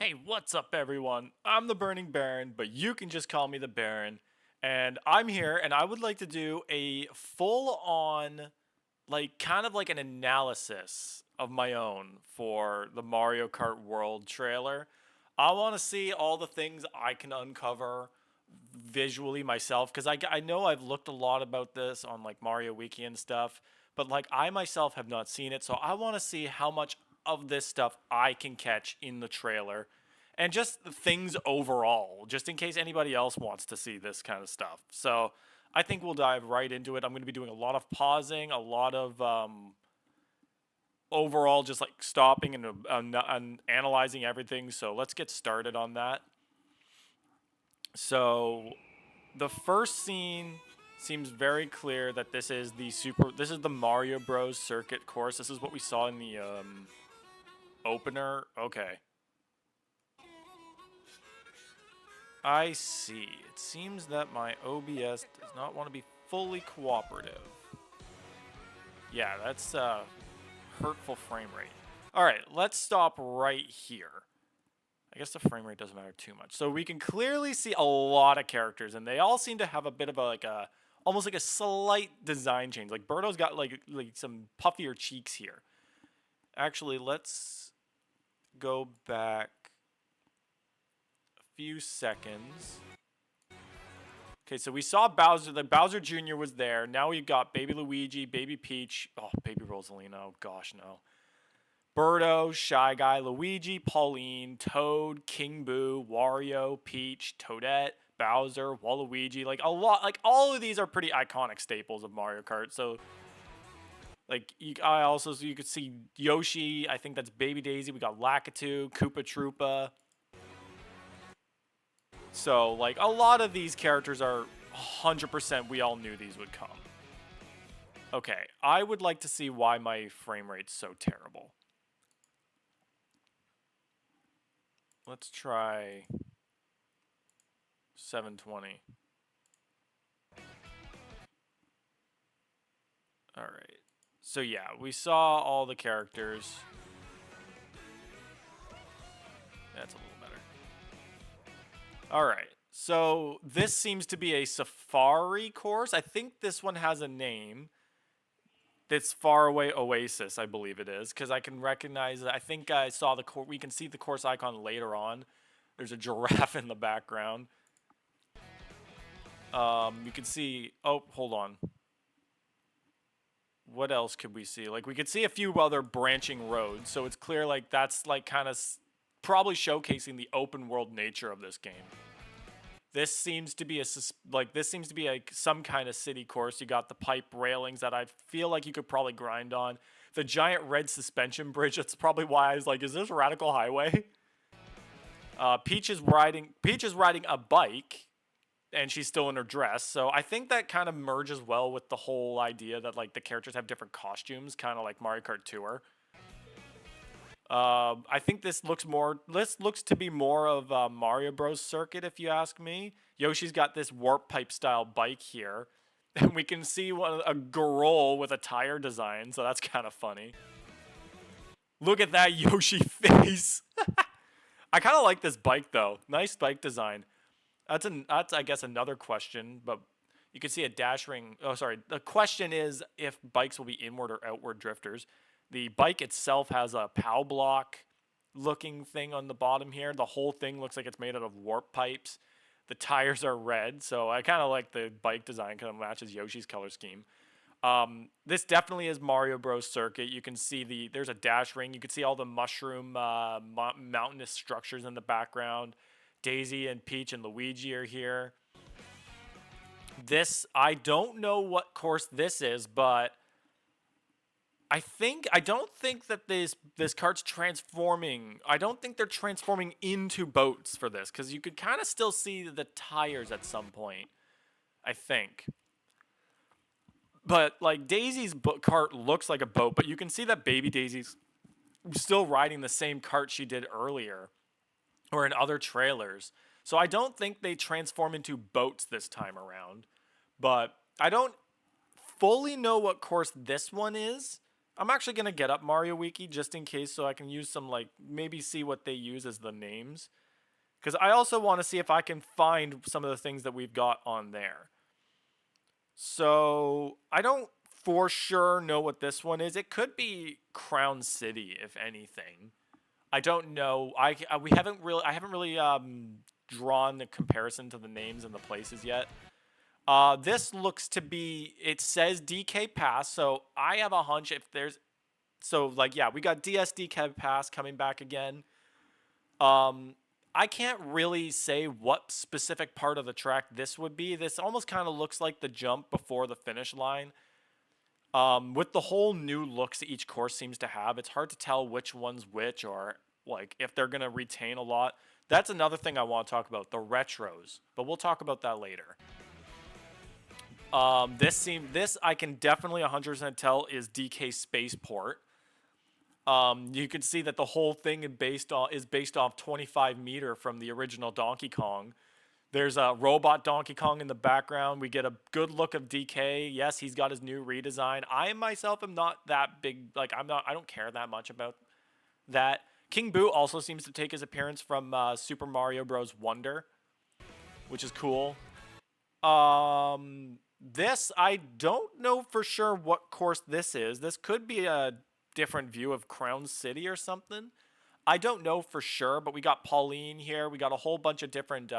Hey, what's up, everyone? I'm the Burning Baron, but you can just call me the Baron. And I'm here, and I would like to do a full on, kind of like an analysis of my own for the Mario Kart World trailer. I want to see all the things I can uncover visually myself, because I know I've looked a lot about this on like Mario Wiki and stuff, but like I myself have not seen it, so I want to see how much of this stuff I can catch in the trailer and just things overall, just in case anybody else wants to see this kind of stuff. So I think we'll dive right into it. I'm going to be doing a lot of pausing, a lot of overall just like stopping and analyzing everything. So let's get started on that. So the first scene seems very clear that this is the Mario Bros circuit course. This is what we saw in the opener. Okay. I see. It seems that my OBS does not want to be fully cooperative. Yeah, that's hurtful frame rate. All right, let's stop right here. I guess the frame rate doesn't matter too much. So we can clearly see a lot of characters, and they all seem to have a bit of almost like a slight design change. Like Birdo's got like some puffier cheeks here. Actually, let's go back a few seconds. Okay, so we saw Bowser. The Bowser Jr. was there. Now we've got Baby Luigi, Baby Peach. Oh, Baby Rosalina. Oh, gosh, no. Birdo, Shy Guy, Luigi, Pauline, Toad, King Boo, Wario, Peach, Toadette, Bowser, Waluigi. Like a lot, like all of these are pretty iconic staples of Mario Kart. So, like, you could see Yoshi. I think that's Baby Daisy. We got Lakitu, Koopa Troopa. So, like, a lot of these characters are 100% we all knew these would come. Okay, I would like to see why my frame rate's so terrible. Let's try 720. All right. So yeah, we saw all the characters. That's a little better. All right. So this seems to be a safari course. I think this one has a name. This Faraway Oasis, I believe it is, because I can recognize it. I think I saw the course. We can see the course icon later on. There's a giraffe in the background. You can see. Oh, hold on. What else could we see? Like we could see a few other branching roads, so it's clear like that's like kind of probably showcasing the open world nature of this game. This seems to be some kind of city course. You got the pipe railings that I feel like you could probably grind on. The giant red suspension bridge. That's probably why I was like, is this Radical Highway? Peach is riding a bike, and she's still in her dress. So I think that kind of merges well with the whole idea that like the characters have different costumes, kind of like Mario Kart Tour. I think this looks to be more of a Mario Bros. Circuit, if you ask me. Yoshi's got this warp pipe style bike here, and we can see a girl with a tire design, so that's kind of funny. Look at that Yoshi face. I kind of like this bike though. Nice bike design. That's I guess another question, but you can see a dash ring. Oh, sorry. The question is if bikes will be inward or outward drifters. The bike itself has a POW block looking thing on the bottom here. The whole thing looks like it's made out of warp pipes. The tires are red, so I kind of like the bike design because it matches Yoshi's color scheme. This definitely is Mario Bros. Circuit. You can see there's a dash ring. You can see all the mushroom mountainous structures in the background. Daisy and Peach and Luigi are here. I don't know what course this is, but I don't think that this kart's transforming. I don't think they're transforming into boats for this, because you could kind of still see the tires at some point, I think. But like Daisy's kart looks like a boat, but you can see that Baby Daisy's still riding the same kart she did earlier or in other trailers. So I don't think they transform into boats this time around. But I don't fully know what course this one is. I'm actually going to get up Mario Wiki just in case so I can use some, like, maybe see what they use as the names. Because I also want to see if I can find some of the things that we've got on there. So, I don't for sure know what this one is. It could be Crown City, if anything. I don't know. We haven't really. I haven't really drawn the comparison to the names and the places yet. This looks to be. It says DK Pass, so I have a hunch if there's. So like yeah, we got DK Pass coming back again. I can't really say what specific part of the track this would be. This almost kind of looks like the jump before the finish line. With the whole new looks that each course seems to have, it's hard to tell which one's which or like if they're gonna retain a lot. That's another thing I want to talk about, the retros, but we'll talk about that later. This I can definitely 100% tell is DK Spaceport. You can see that the whole thing is based off 25-meter from the original Donkey Kong. There's a robot Donkey Kong in the background. We get a good look of DK. Yes, he's got his new redesign. I myself am not that big. Like I don't care that much about that. King Boo also seems to take his appearance from Super Mario Bros. Wonder, which is cool. This I don't know for sure what course this is. This could be a different view of Crown City or something. I don't know for sure, but we got Pauline here. We got a whole bunch of different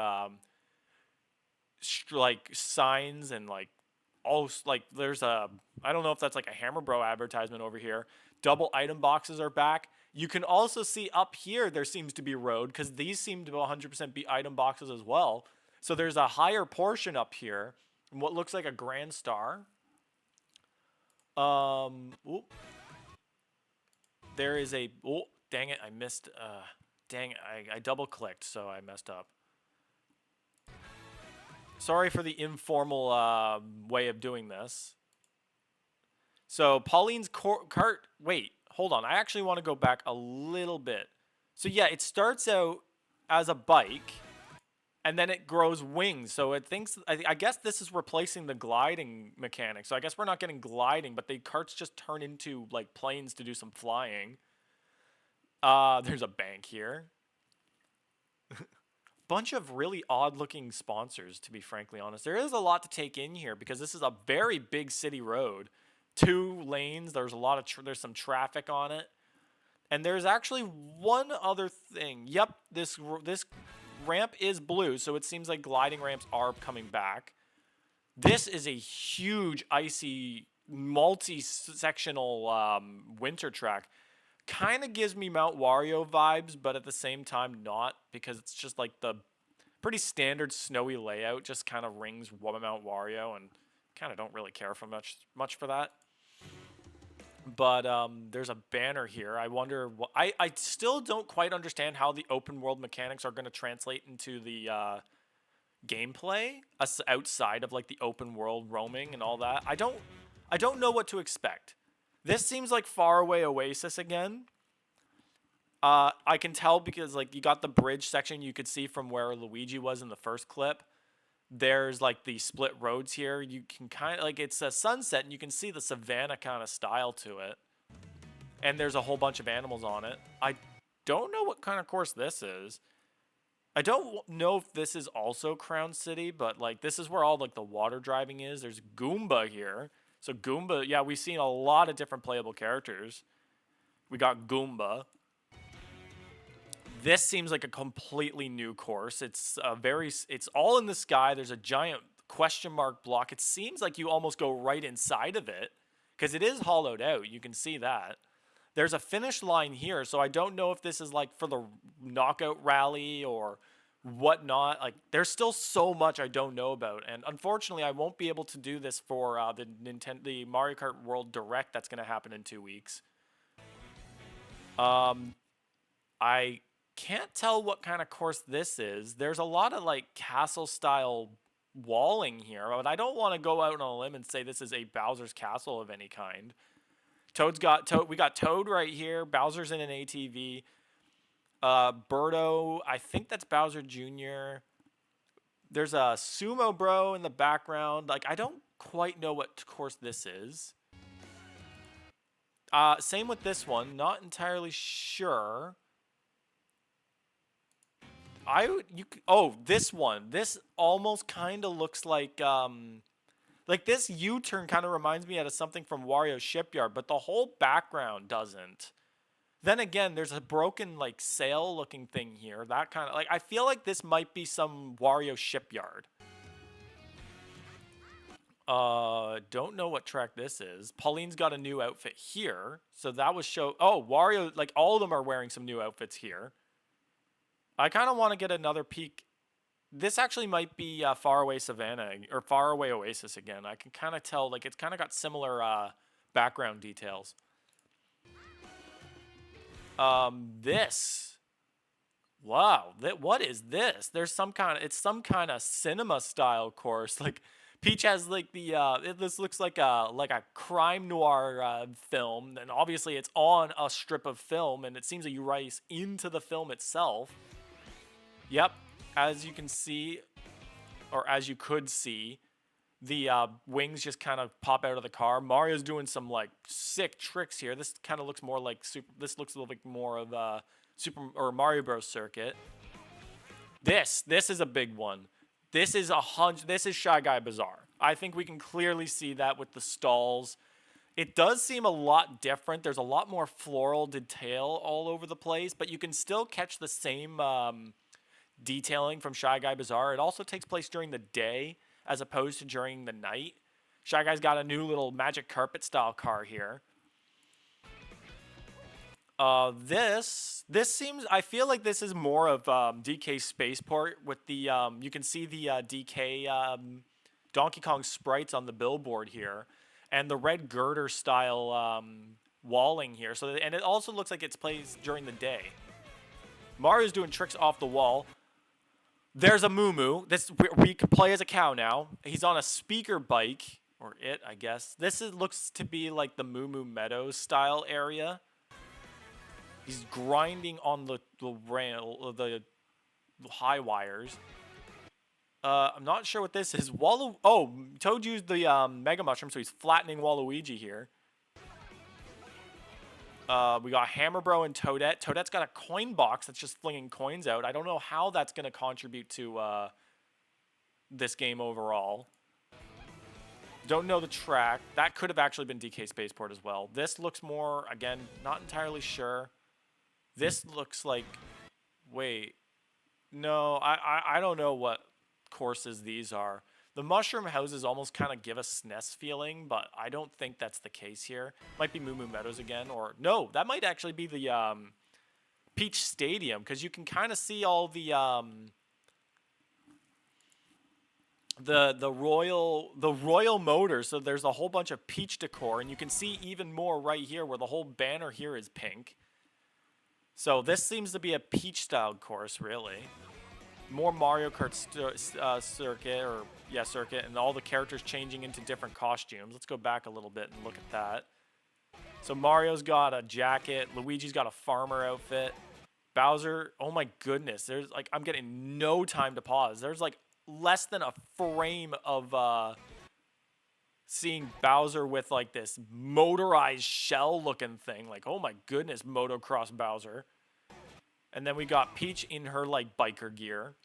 like signs and like all like there's a I don't know if that's like a Hammer Bro advertisement over here. Double item boxes are back. You can also see up here there seems to be road because these seem to 100% be item boxes as well. So there's a higher portion up here and what looks like a grand star. Oop. There is a oh dang it I missed dang it, I double clicked so I messed up. Sorry for the informal way of doing this. So Pauline's cart. Wait, hold on. I actually want to go back a little bit. So yeah, it starts out as a bike, and then it grows wings. So it thinks. I guess this is replacing the gliding mechanic. So I guess we're not getting gliding, but the carts just turn into like planes to do some flying. There's a bank here. Bunch of really odd looking sponsors, to be frankly honest. There is a lot to take in here because this is a very big city road. 2 lanes, there's a lot of there's some traffic on it. And there's actually one other thing. Yep, this ramp is blue, so it seems like gliding ramps are coming back. This is a huge icy multi-sectional winter track. Kind of gives me Mount Wario vibes, but at the same time not, because it's just like the pretty standard snowy layout, just kind of rings Mount Wario, and kind of don't really care for much for that. But there's a banner here. I wonder what I still don't quite understand how the open world mechanics are going to translate into the gameplay outside of like the open world roaming and all that. I don't know what to expect. This seems like Faraway Oasis again. I can tell because like you got the bridge section you could see from where Luigi was in the first clip. There's like the split roads here. You can kind of like it's a sunset and you can see the savannah kind of style to it. And there's a whole bunch of animals on it. I don't know what kind of course this is. I don't know if this is also Crown City, but like this is where all like the water driving is. There's Goomba here. So Goomba, yeah, we've seen a lot of different playable characters. We got Goomba. This seems like a completely new course. It's all in the sky. There's a giant question mark block. It seems like you almost go right inside of it because it is hollowed out. You can see that. There's a finish line here, so I don't know if this is like for the knockout rally or whatnot. Like, there's still so much I don't know about, and unfortunately, I won't be able to do this for the Mario Kart World Direct that's going to happen in 2 weeks. I can't tell what kind of course this is. There's a lot of like castle style walling here, but I don't want to go out on a limb and say this is a Bowser's Castle of any kind. We got Toad right here. Bowser's in an ATV. Birdo, I think that's Bowser Jr. There's a Sumo Bro in the background. Like, I don't quite know what course this is. Same with this one. Not entirely sure. Oh, this one. This almost kind of looks like this U-turn kind of reminds me of something from Wario Shipyard, but the whole background doesn't. Then again, there's a broken like sail looking thing here. That kind of like I feel like this might be some Wario Shipyard. Don't know what track this is. Pauline's got a new outfit here. So that was oh, Wario, like all of them are wearing some new outfits here. I kind of want to get another peek. This actually might be Faraway Savannah or Faraway Oasis again. I can kind of tell, like, it's kind of got similar background details. This. Wow, what is this? There's some kind of, it's some kind of cinema style course. Like, Peach has like this looks like a crime noir film, and obviously it's on a strip of film, and it seems that you race into the film itself. Yep, as you can see, or as you could see, the wings just kind of pop out of the car. Mario's doing some like sick tricks here. This kind of looks more like This looks a little bit more of a Super or Mario Bros. Circuit. This is a big one. This is This is Shy Guy Bazaar. I think we can clearly see that with the stalls. It does seem a lot different. There's a lot more floral detail all over the place, but you can still catch the same detailing from Shy Guy Bazaar. It also takes place during the day as opposed to during the night. Shy Guy's got a new little magic carpet style car here. This seems, I feel like this is more of DK Spaceport with the you can see the DK Donkey Kong sprites on the billboard here, and the red girder style walling here. So and it also looks like it's plays during the day. Mario's doing tricks off the wall. There's a Moo. We can play as a cow now. He's on a speaker bike, or it, I guess. Looks to be like the Moo Meadows style area. He's grinding on the rail, the high wires. I'm not sure what this is. Toad used the Mega Mushroom, so he's flattening Waluigi here. We got Hammer Bro and Toadette. Toadette's got a coin box that's just flinging coins out. I don't know how that's going to contribute to this game overall. Don't know the track. That could have actually been DK Spaceport as well. This looks more, again, not entirely sure. This looks like, wait, no, I don't know what courses these are. The mushroom houses almost kind of give a SNES feeling, but I don't think that's the case here. Might be Moo Meadows again, or no, that might actually be the Peach Stadium, because you can kind of see all the royal motors. So there's a whole bunch of Peach decor, and you can see even more right here where the whole banner here is pink. So this seems to be a Peach style course, really. More Mario Kart circuit, and all the characters changing into different costumes. Let's go back a little bit and look at that. So Mario's got a jacket, Luigi's got a farmer outfit, Bowser, oh my goodness, there's like, I'm getting no time to pause. There's like less than a frame of seeing Bowser with like this motorized shell looking thing. Like, oh my goodness, motocross Bowser. And then we got Peach in her like biker gear.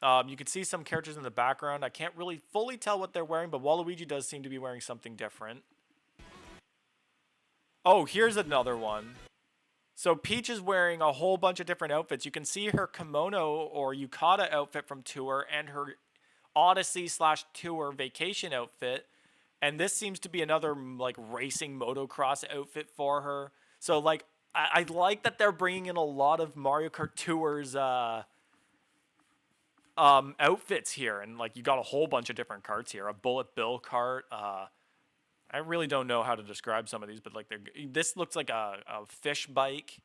You can see some characters in the background. I can't really fully tell what they're wearing, but Waluigi does seem to be wearing something different. Oh, here's another one. So Peach is wearing a whole bunch of different outfits. You can see her kimono or yukata outfit from Tour and her Odyssey/Tour vacation outfit. And this seems to be another like racing motocross outfit for her. So like, I like that they're bringing in a lot of Mario Kart Tour's outfits here, and like you got a whole bunch of different carts here. A Bullet Bill cart. I really don't know how to describe some of these, but like this looks like a fish bike.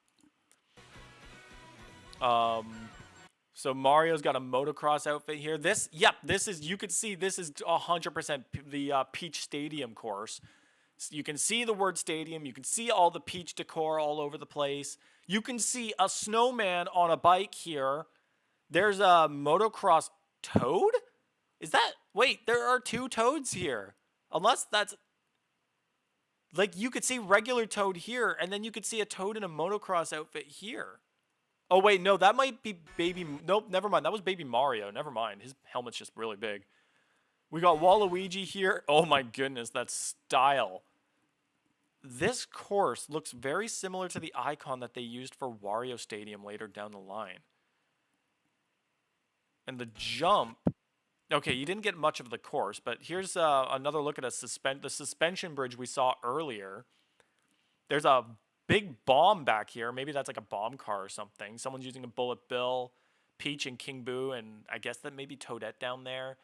So Mario's got a motocross outfit here. This is, you could see this is 100% the Peach Stadium course. You can see the word stadium. You can see all the Peach decor all over the place. You can see a snowman on a bike here. There's a motocross Toad? Wait, there are two Toads here. Unless that's, Like, you could see regular Toad here, and then you could see a Toad in a motocross outfit here. Oh, wait, no, that might be Baby... Nope, never mind. That was Baby Mario. Never mind. His helmet's just really big. We got Waluigi here. Oh, my goodness, that style. This course looks very similar to the icon that they used for Wario Stadium later down the line. And the jump... Okay, you didn't get much of the course, but here's another look at the suspension bridge we saw earlier. There's a big bomb back here. Maybe that's like a bomb car or something. Someone's using a Bullet Bill, Peach and King Boo, and I guess that maybe Toadette down there.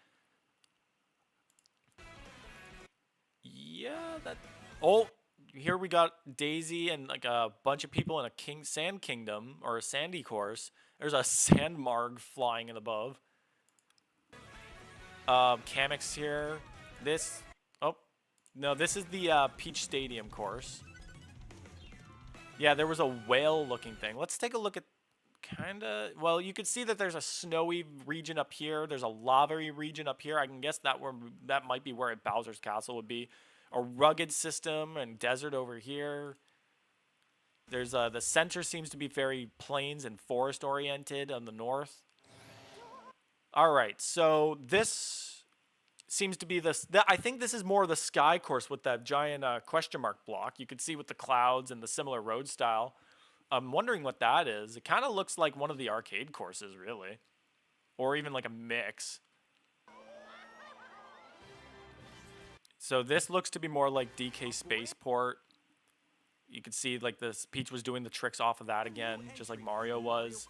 Yeah, that... Oh, here we got Daisy and like a bunch of people in a Sand Kingdom, or a sandy course. There's a Sandmarg flying in above. Kamek's here. This... Oh, no, this is the Peach Stadium course. Yeah, there was a whale-looking thing. Let's take a look at kinda... Well, you could see that there's a snowy region up here. There's a lava region up here. I can guess that might be where Bowser's Castle would be. A rugged system and desert over here. There's the center seems to be very plains and forest oriented on the north. All right, so this seems to be I think this is more the sky course with that giant question mark block. You could see with the clouds and the similar road style. I'm wondering what that is. It kind of looks like one of the arcade courses, really, or even like a mix. So this looks to be more like DK Spaceport. You can see like this Peach was doing the tricks off of that again, just like Mario was.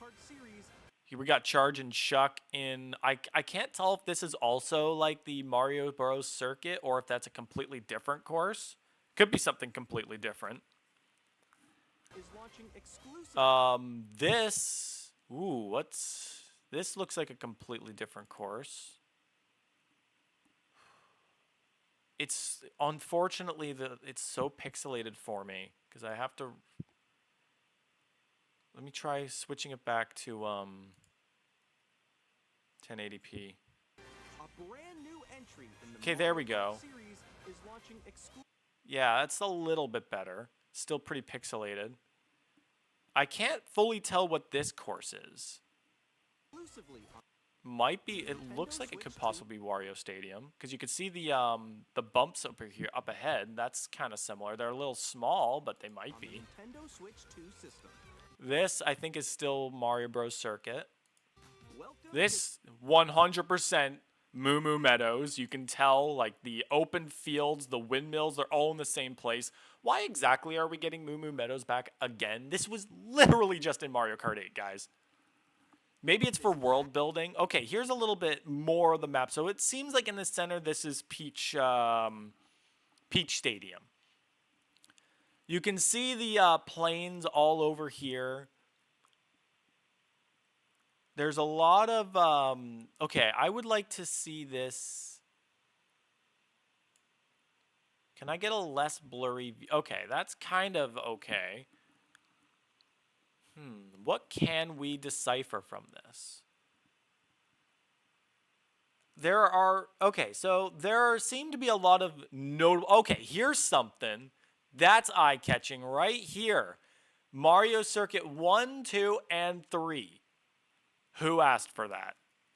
Here we got Charge and Shuck in... I can't tell if this is also like the Mario Bros. Circuit or if that's a completely different course. Could be something completely different. This... Ooh, what's... This looks like a completely different course. It's... Unfortunately, it's so pixelated for me. Because I have to... Let me try switching it back to 1080p. Okay, there we go. Yeah, that's a little bit better. Still pretty pixelated. I can't fully tell what this course is. Might be. It looks like it could possibly be Wario Stadium because you can see the bumps over here up ahead. That's kind of similar. They're a little small, but they might be. This, I think, is still Mario Bros. Circuit. This, 100% Moo Moo Meadows. You can tell, like, the open fields, the windmills, they're all in the same place. Why exactly are we getting Moo Moo Meadows back again? This was literally just in Mario Kart 8, guys. Maybe it's for world building. Okay, here's a little bit more of the map. So it seems like in the center, this is Peach Stadium. You can see the plains all over here. There's a lot of... okay, I would like to see this. Can I get a less blurry... Okay, that's kind of okay. What can we decipher from this? There are... Okay, so there seem to be a lot of notable... Okay, here's something... That's eye-catching right here. Mario Circuit 1, 2, and 3. Who asked for that?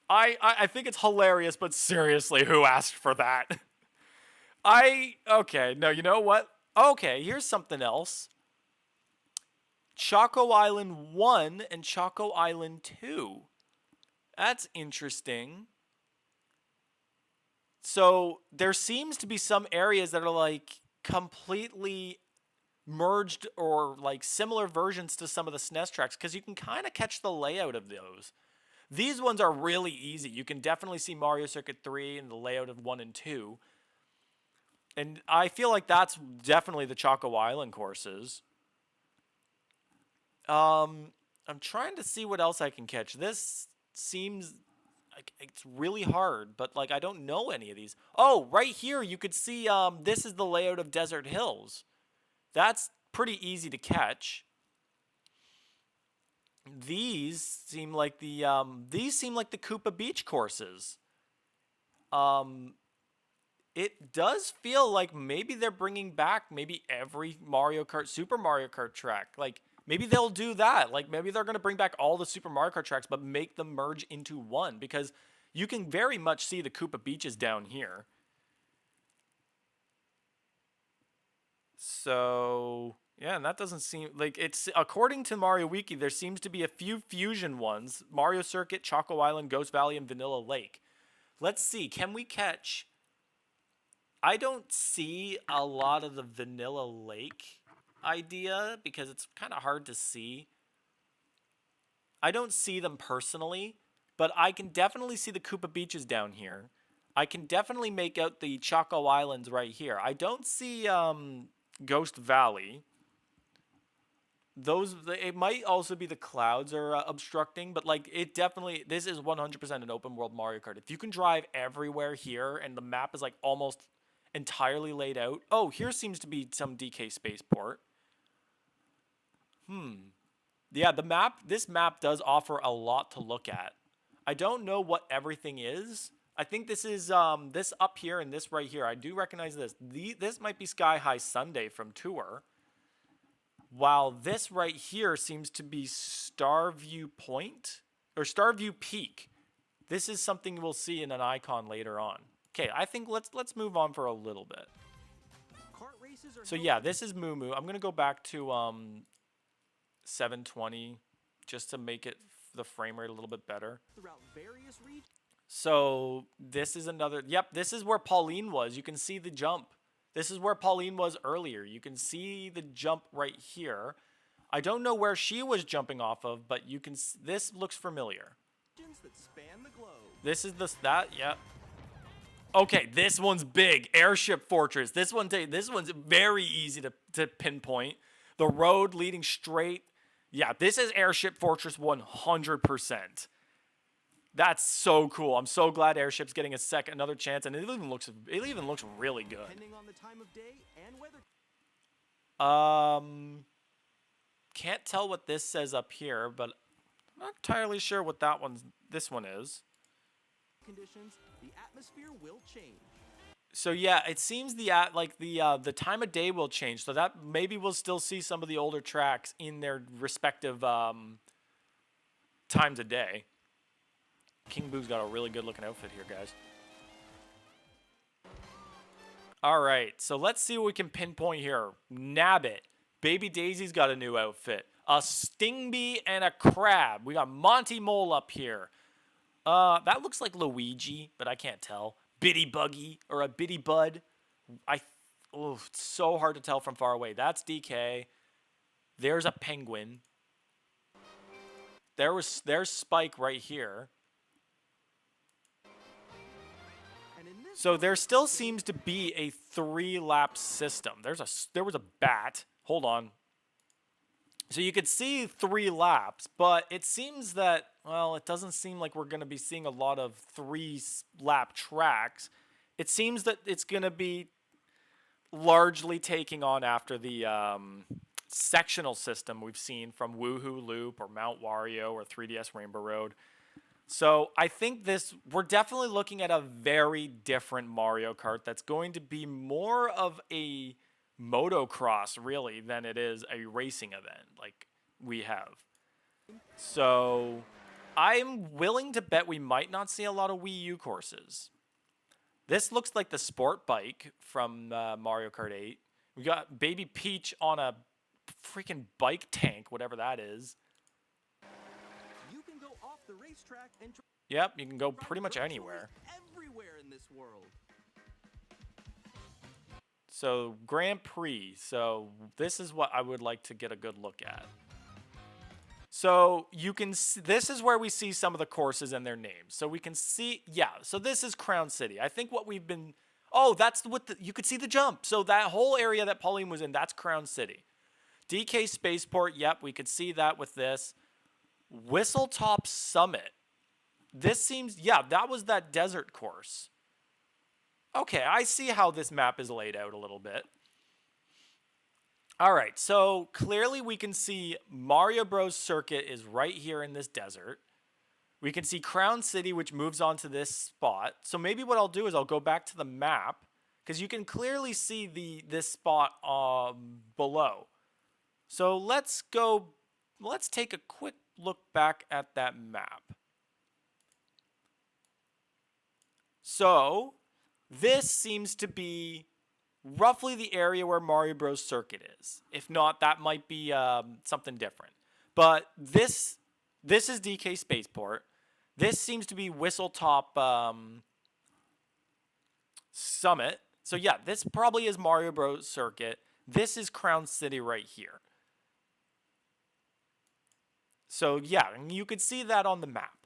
I think it's hilarious, but seriously, who asked for that? Okay, no, you know what? Okay, here's something else. Choco Island 1 and Choco Island 2. That's interesting. So, there seems to be some areas that are like... completely merged or like similar versions to some of the SNES tracks because you can kind of catch the layout of those. These ones are really easy. You can definitely see Mario Circuit 3 and the layout of 1 and 2. And I feel like that's definitely the Choco Island courses. I'm trying to see what else I can catch. This seems... like, it's really hard, but like I don't know any of these. Oh, right here you could see this is the layout of Desert Hills. That's pretty easy to catch. These seem like the Koopa Beach courses. it does feel like maybe they're bringing back maybe every Mario Kart, Super Mario Kart track. Like, maybe they'll do that. Like, maybe they're going to bring back all the Super Mario Kart tracks, but make them merge into one. Because you can very much see the Koopa Beaches down here. So, yeah, and that doesn't seem like it's according to Mario Wiki, there seems to be a few fusion ones: Mario Circuit, Choco Island, Ghost Valley, and Vanilla Lake. Let's see, can we catch? I don't see a lot of the Vanilla Lake idea because it's kind of hard to see. I don't see them personally, but I can definitely see the Koopa Beaches down here. I can definitely make out the Choco Islands right here. I don't see Ghost Valley. Those, it might also be the clouds are obstructing, but like it definitely, this is 100% an open world Mario Kart. If you can drive everywhere here and the map is like almost entirely laid out. Oh, here seems to be some DK spaceport. Yeah, this map does offer a lot to look at. I don't know what everything is. I think this is this up here and this right here. I do recognize this. This might be Sky High Sunday from Tour. While this right here seems to be Starview Point or Starview Peak. This is something we'll see in an icon later on. Okay, I think let's move on for a little bit. So yeah, this is Moo Moo. I'm gonna go back to 720 just to make it the frame rate a little bit better. So this is another. Yep, this is where Pauline was. You can see the jump. This is where Pauline was earlier. You can see the jump right here. I don't know where she was jumping off of, but you can. This looks familiar. This is yep. Okay, this one's big. Airship Fortress. This one's very easy to pinpoint. The road leading straight. Yeah, this is Airship Fortress 100%. That's so cool. I'm so glad Airship's getting another chance, and it even looks really good. Depending on the time of day and weather. Can't tell what this says up here, but I'm not entirely sure what this one is. Conditions, the atmosphere will change. So yeah, it seems the time of day will change. So that maybe we'll still see some of the older tracks in their respective times of day. King Boo's got a really good looking outfit here, guys. All right, so let's see what we can pinpoint here. Nabbit. Baby Daisy's got a new outfit. A Stingbee and a Crab. We got Monty Mole up here. That looks like Luigi, but I can't tell. Bitty Buggy or a Bitty Bud. It's so hard to tell from far away. That's DK. There's a Penguin. There's Spike right here. So there still seems to be a 3-lap system. There was a bat. Hold on. So you could see 3 laps, but it seems that, well, it doesn't seem like we're going to be seeing a lot of 3-lap tracks. It seems that it's going to be largely taking on after the sectional system we've seen from Woohoo Loop or Mount Wario or 3DS Rainbow Road. So I think we're definitely looking at a very different Mario Kart that's going to be more of a motocross, really, than it is a racing event like we have. So I'm willing to bet we might not see a lot of Wii U courses. This looks like the sport bike from Mario Kart 8. We got Baby Peach on a freaking bike tank, whatever that is. The racetrack and yep, you can go pretty much anywhere. Everywhere in this world. So Grand Prix. So this is what I would like to get a good look at. So you can see, this is where we see some of the courses and their names. So we can see, yeah. So this is Crown City. I think what we've been. Oh, that's what you could see the jump. So that whole area that Pauline was in, that's Crown City. DK Spaceport. Yep, we could see that with this. Whistletop Summit. This seems, yeah, that was that desert course. Okay, I see how this map is laid out a little bit. All right, so clearly we can see Mario Bros. Circuit is right here in this desert. We can see Crown City, which moves on to this spot. So maybe what I'll do is I'll go back to the map because you can clearly see this spot below. So let's take a quick look back at that map. So this seems to be roughly the area where Mario Bros. Circuit is. If not, that might be something different. But this is DK Spaceport. This seems to be Whistletop Summit. So yeah, this probably is Mario Bros. Circuit. This is Crown City right here. So yeah, you could see that on the map.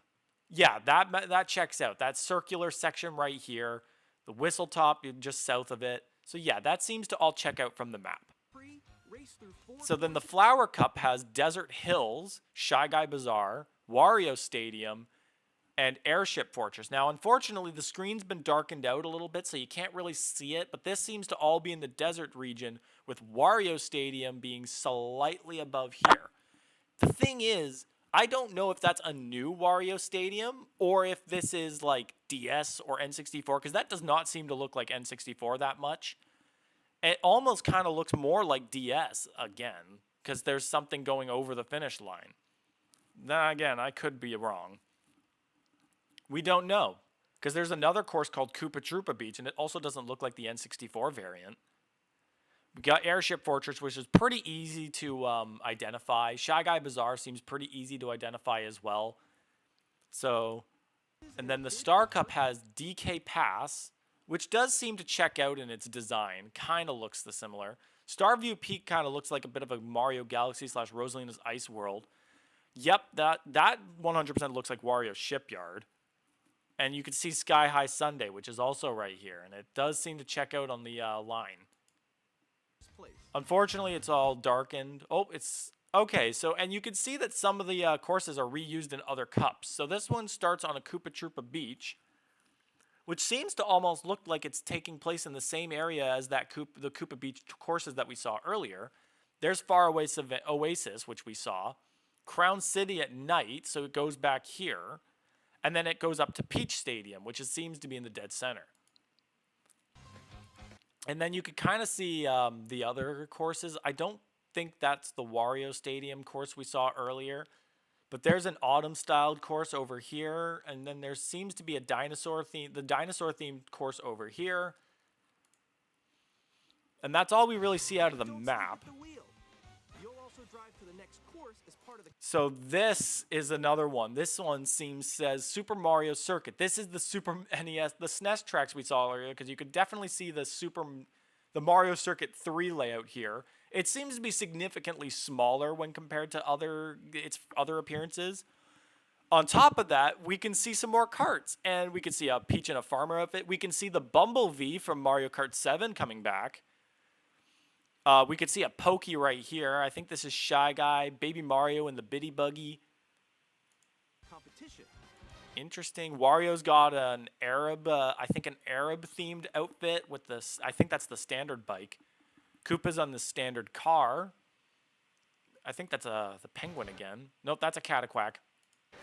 Yeah, that checks out. That circular section right here, the Whistletop just south of it. So yeah, that seems to all check out from the map. So then the Flower Cup has Desert Hills, Shy Guy Bazaar, Wario Stadium, and Airship Fortress. Now, unfortunately, the screen's been darkened out a little bit, so you can't really see it, but this seems to all be in the desert region, with Wario Stadium being slightly above here. The thing is, I don't know if that's a new Wario Stadium, or if this is like DS or N64, because that does not seem to look like N64 that much. It almost kind of looks more like DS again, because there's something going over the finish line. Then again, I could be wrong. We don't know, because there's another course called Koopa Troopa Beach, and it also doesn't look like the N64 variant. We got Airship Fortress, which is pretty easy to identify. Shy Guy Bazaar seems pretty easy to identify as well. So, and then the Star Cup has DK Pass, which does seem to check out in its design. Kind of looks similar. Starview Peak kind of looks like a bit of a Mario Galaxy / Rosalina's Ice World. Yep, that 100% looks like Wario Shipyard. And you can see Sky High Sundae, which is also right here. And it does seem to check out on the line. Unfortunately, it's all darkened. Oh, it's... Okay, so, and you can see that some of the courses are reused in other cups. So this one starts on a Koopa Troopa Beach, which seems to almost look like it's taking place in the same area as the Koopa Beach courses that we saw earlier. There's Faraway Oasis, which we saw. Crown City at night, so it goes back here. And then it goes up to Peach Stadium, which seems to be in the dead center. And then you could kind of see the other courses. I don't think that's the Wario Stadium course we saw earlier. But there's an autumn-styled course over here. And then there seems to be the dinosaur-themed course over here. And that's all we really see out of the map. So this is another one. This one says Super Mario Circuit. This is the Super NES, the SNES tracks we saw earlier, because you could definitely see the Mario Circuit 3 layout here. It seems to be significantly smaller when compared to its other appearances. On top of that, we can see some more carts, and we can see a Peach and a Farmer outfit. We can see the Bumblebee from Mario Kart 7 coming back. We could see a Pokey right here. I think this is Shy Guy, Baby Mario, and the Biddy Buggy. Competition. Interesting. Wario's got an Arab, I think an Arab-themed outfit with this. I think that's the standard bike. Koopa's on the standard car. I think that's the Penguin again. Nope, that's a Cataquack.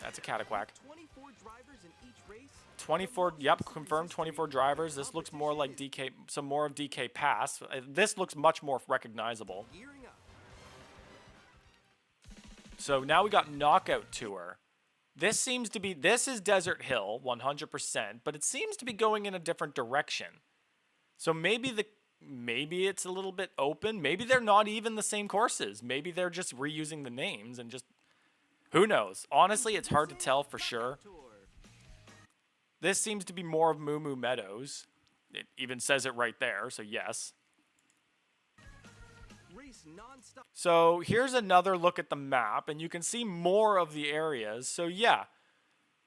That's a Cataquack. 24 drivers in each race. 24, yep, confirmed 24 drivers. This looks more like DK, some more of DK Pass. This looks much more recognizable. So now we got Knockout Tour. This is Desert Hill, 100%, but it seems to be going in a different direction. So maybe it's a little bit open. Maybe they're not even the same courses. Maybe they're just reusing the names and just, who knows? Honestly, it's hard to tell for sure. This seems to be more of Moo Moo Meadows. It even says it right there, so yes. So here's another look at the map, and you can see more of the areas. So yeah,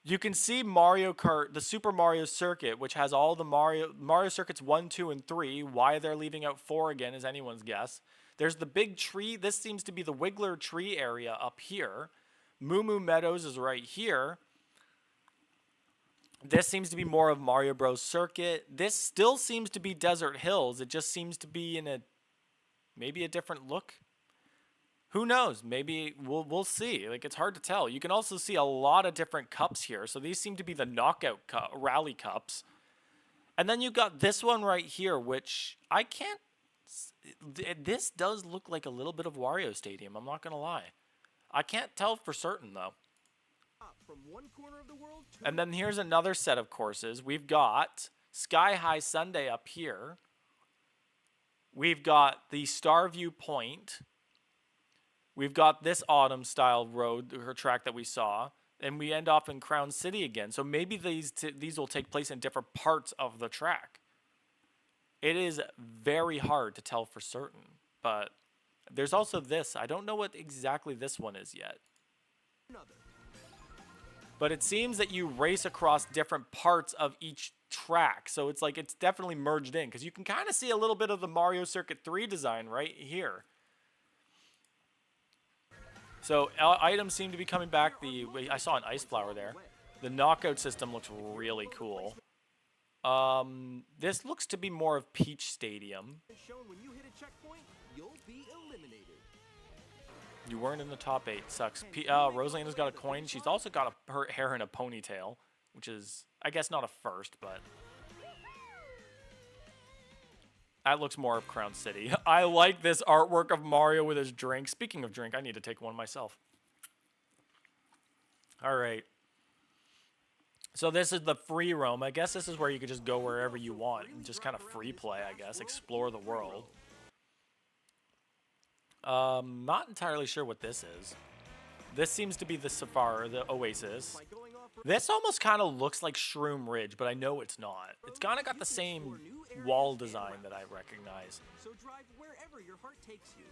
you can see Mario Kart, the Super Mario Circuit, which has all the Mario Circuits 1, 2, and 3. Why they're leaving out 4 again is anyone's guess. There's the big tree. This seems to be the Wiggler tree area up here. Moo Moo Meadows is right here. This seems to be more of Mario Bros. Circuit. This still seems to be Desert Hills. It just seems to be in maybe a different look. Who knows? Maybe we'll see. Like, it's hard to tell. You can also see a lot of different cups here. So these seem to be the Knockout Rally Cups. And then you got this one right here, which I can't. This does look like a little bit of Wario Stadium. I'm not gonna lie. I can't tell for certain though. From one corner of the world to And then here's another set of courses. We've got Sky High Sundae up here. We've got the Starview Point. We've got this autumn style road or track that we saw. And we end off in Crown City again. So maybe these will take place in different parts of the track. It is very hard to tell for certain. But there's also this. I don't know what exactly this one is yet. another. But it seems that you race across different parts of each track. So it's like it's definitely merged in. Because you can kind of see a little bit of the Mario Circuit 3 design right here. So items seem to be coming back. I saw an ice flower there. The knockout system looks really cool. This looks to be more of Peach Stadium. Shown when you hit a checkpoint, you'll be eliminated. You weren't in the top 8. Sucks. Rosalina's got a coin. She's also got her hair in a ponytail, which is, I guess, not a first, but that looks more of Crown City. I like this artwork of Mario with his drink. Speaking of drink, I need to take one myself. All right. So this is the free roam. I guess this is where you could just go wherever you want and just kind of free play, I guess. Explore the world. Not entirely sure what this is. This seems to be the Safari, the Oasis. This almost kind of looks like Shroom Ridge, but I know it's not. It's kind of got the same wall design that I recognize. So drive wherever your heart takes you.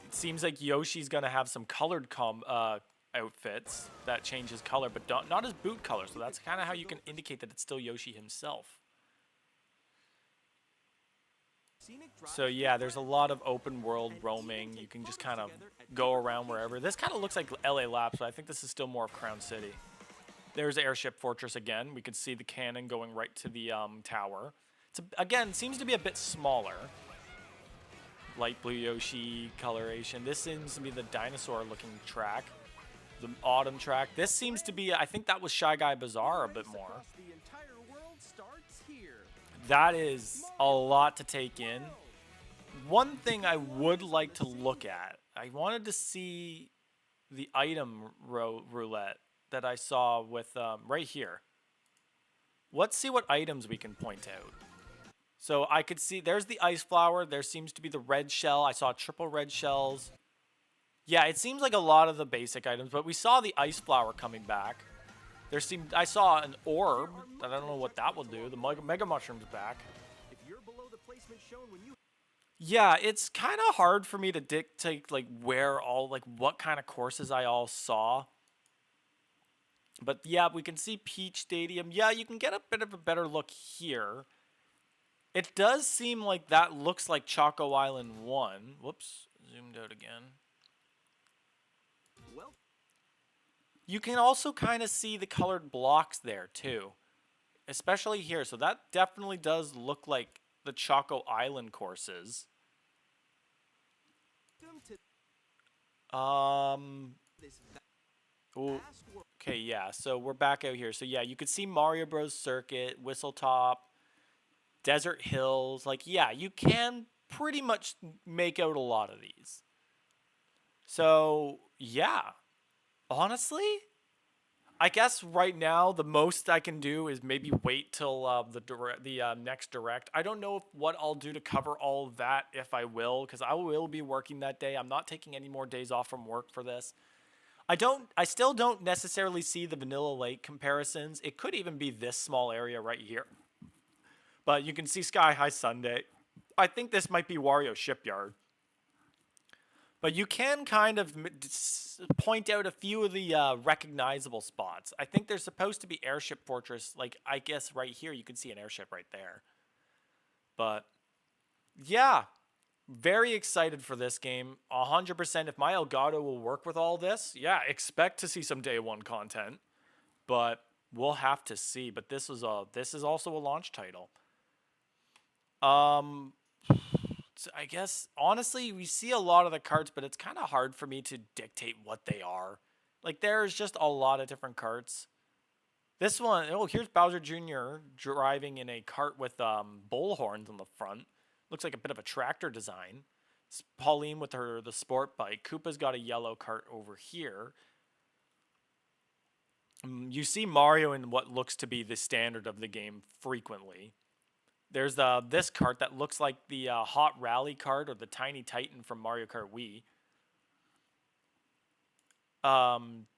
It seems like Yoshi's gonna have some colored outfits that change his color, but not his boot color. So that's kind of how you can indicate that it's still Yoshi himself. So yeah, there's a lot of open world roaming. You can just kind of go around wherever. This kind of looks like LA Laps, but I think this is still more of Crown City. There's Airship Fortress again. We can see the cannon going right to the tower. Again, seems to be a bit smaller. Light blue Yoshi coloration. This seems to be the dinosaur looking track. The autumn track. This seems to be, I think that was Shy Guy Bazaar a bit more. The entire world starts here. That is a lot to take in. One thing I would like to look at, I wanted to see the item roulette that I saw with right here. Let's see what items we can point out. So I could see, there's the ice flower. There seems to be the red shell. I saw triple red shells. Yeah, it seems like a lot of the basic items, but we saw the ice flower coming back. I saw an orb. I don't know what that will do. The Mega Mushroom's back. If you're below the placement shown when you Yeah, it's kind of hard for me to dictate like what kind of courses I all saw. But yeah, we can see Peach Stadium. Yeah, you can get a bit of a better look here. It does seem like that looks like Choco Island 1. Whoops, zoomed out again. well, You can also kind of see the colored blocks there too, especially here. So that definitely does look like the Choco Island courses. come to this Ooh, vast world. okay, yeah. So we're back out here. So yeah, you could see Mario Bros. Circuit, Whistle Top, Desert Hills. Like, yeah, you can pretty much make out a lot of these. So yeah, honestly, I guess right now the most I can do is maybe wait till the next direct. I don't know what I'll do to cover all of that, if I will, because I will be working that day. I'm not taking any more days off from work for this. I still don't necessarily see the Vanilla Lake comparisons. It could even be this small area right here. But you can see Sky High Sundae. I think this might be Wario Shipyard. But you can kind of point out a few of the recognizable spots. I think there's supposed to be Airship Fortress. Like, I guess right here you can see an airship right there. But, yeah. Very excited for this game. 100% if my Elgato will work with all this, yeah, expect to see some day one content. But we'll have to see. But this is also a launch title. So I guess honestly we see a lot of the carts, but it's kind of hard for me to dictate what they are. Like there's just a lot of different carts. This one, oh, here's Bowser Jr. driving in a cart with bull horns on the front. Looks like a bit of a tractor design. Pauline with the sport bike. Koopa's got a yellow cart over here. You see Mario in what looks to be the standard of the game frequently. There's this cart that looks like the Hot Rally cart or the Tiny Titan from Mario Kart Wii.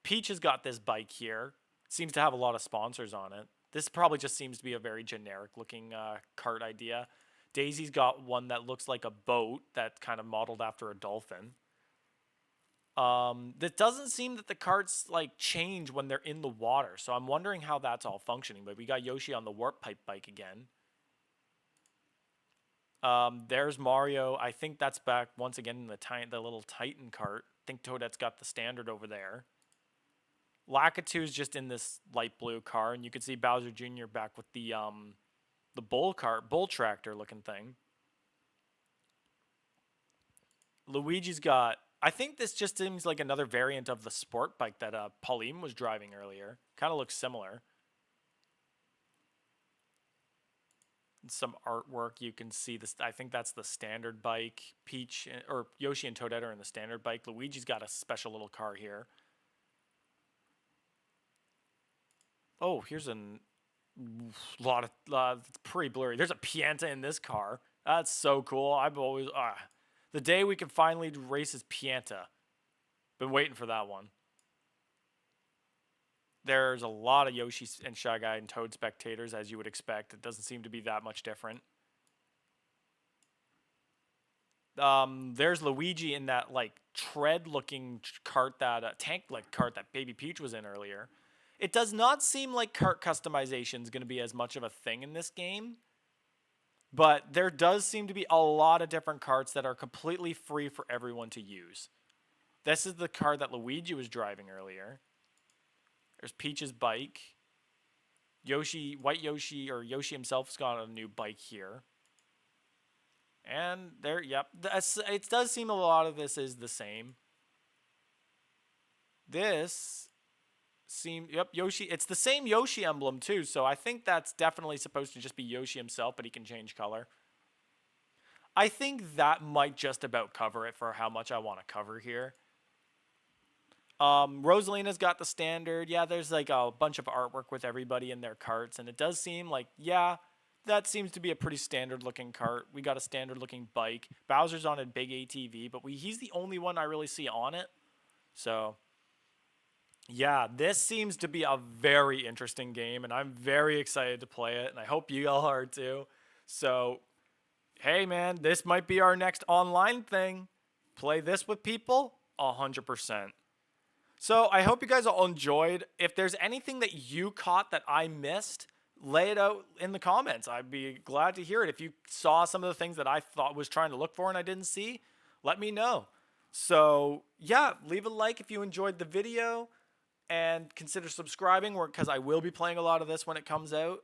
Peach has got this bike here. Seems to have a lot of sponsors on it. This probably just seems to be a very generic looking cart idea. Daisy's got one that looks like a boat that's kind of modeled after a dolphin. It doesn't seem that the carts like change when they're in the water, so I'm wondering how that's all functioning. But we got Yoshi on the warp pipe bike again. There's Mario. I think that's back once again in the little Titan cart. I think Toadette's got the standard over there. Lakitu's just in this light blue car, and you can see Bowser Jr. back with the bull tractor looking thing. Luigi's got. I think this just seems like another variant of the sport bike that Pauline was driving earlier. Kind of looks similar. Some artwork you can see this. I think that's the standard bike. Peach or Yoshi and Toadette are in the standard bike. Luigi's got a special little car here. Oh, here's a lot of it's pretty blurry. There's a Pianta in this car. That's so cool. I've always the day we can finally race as Pianta. Been waiting for that one. There's a lot of Yoshi and Shy Guy and Toad spectators, as you would expect. It doesn't seem to be that much different. There's Luigi in that like tread-looking cart, that tank-like cart that Baby Peach was in earlier. It does not seem like cart customization is going to be as much of a thing in this game. But there does seem to be a lot of different carts that are completely free for everyone to use. This is the car that Luigi was driving earlier. There's Peach's bike. White Yoshi, or Yoshi himself's got a new bike here. And there, yep. It does seem a lot of this is the same. This yep, Yoshi, it's the same Yoshi emblem too, so I think that's definitely supposed to just be Yoshi himself, but he can change color. I think that might just about cover it for how much I want to cover here. Rosalina's got the standard. Yeah, there's like a bunch of artwork with everybody in their carts, and it does seem like, yeah, that seems to be a pretty standard looking cart. We got a standard looking bike. Bowser's on a big ATV, but he's the only one I really see on it. So yeah, this seems to be a very interesting game, and I'm very excited to play it, and I hope you all are too. So, hey man, this might be our next online thing. Play this with people, 100%. So, I hope you guys all enjoyed. If there's anything that you caught that I missed, lay it out in the comments. I'd be glad to hear it. If you saw some of the things that I thought was trying to look for and I didn't see, let me know. So, yeah, leave a like if you enjoyed the video. And consider subscribing, because I will be playing a lot of this when it comes out.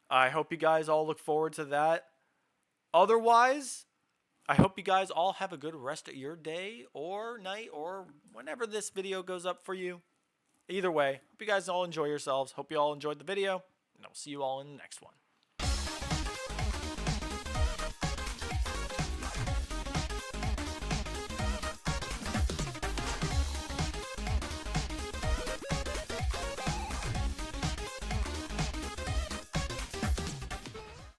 I hope you guys all look forward to that. Otherwise, I hope you guys all have a good rest of your day or night or whenever this video goes up for you. Either way, hope you guys all enjoy yourselves. Hope you all enjoyed the video, and I'll see you all in the next one.